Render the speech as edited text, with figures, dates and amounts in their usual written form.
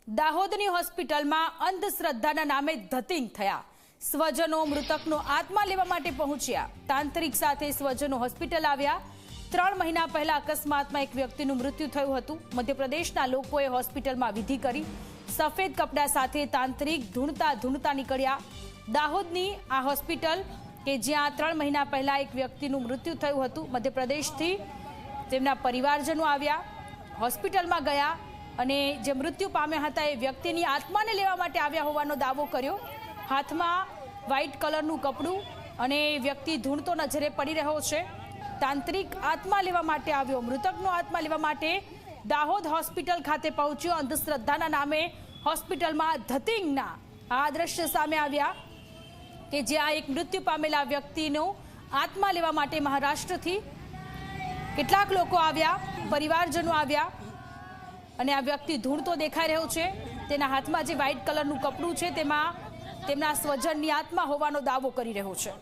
દાહોદની હોસ્પિટલમાં અંધશ્રદ્ધાના નામે ધતિંગ થયા। સ્વજનો મૃતકનો આત્મા લેવા માટે પહોંચ્યા। તાંત્રિક સાથે સ્વજનો હોસ્પિટલ આવ્યા। 3 મહિના પહેલા અકસ્માતમાં એક વ્યક્તિનું મૃત્યુ થયું હતું। મધ્યપ્રદેશના લોકોએ હોસ્પિટલમાં વિધિ કરી। સફેદ કપડા સાથે તાંત્રિક ધૂણતા નીકળ્યા। દાહોદની આ હોસ્પિટલ કે જ્યાં 3 મહિના પહેલા એક વ્યક્તિનું મૃત્યુ થયું હતું। મધ્યપ્રદેશથી તેમના પરિવારજનો આવ્યા, હોસ્પિટલમાં ગયા અને જે મૃત્યુ પામ્યા હતા એ વ્યક્તિની આત્માને લેવા માટે આવ્યા હોવાનો દાવો કર્યો। હાથમાં વ્હાઇટ કલરનું કપડું અને વ્યક્તિ ધૂણતો નજરે પડી રહ્યો છે। તાંત્રિક આત્મા લેવા માટે આવ્યો, મૃતકનો આત્મા લેવા માટે દાહોદ હોસ્પિટલ ખાતે પહોંચ્યો। અંધશ્રદ્ધાના નામે હોસ્પિટલમાં ધતિંગના આ દ્રશ્ય સામે આવ્યા કે જ્યાં એક મૃત્યુ પામેલા વ્યક્તિનો આત્મા લેવા માટે મહારાષ્ટ્રથી કેટલાક લોકો આવ્યા, પરિવારજનો આવ્યા અને આ વ્યક્તિ ધૂણતો દેખાઈ રહ્યો છે। તેના હાથમાં જે વ્હાઇટ કલરનું કપડું છે તેમાં તેમના સ્વજનની આત્મા હોવાનો દાવો કરી રહ્યો છે।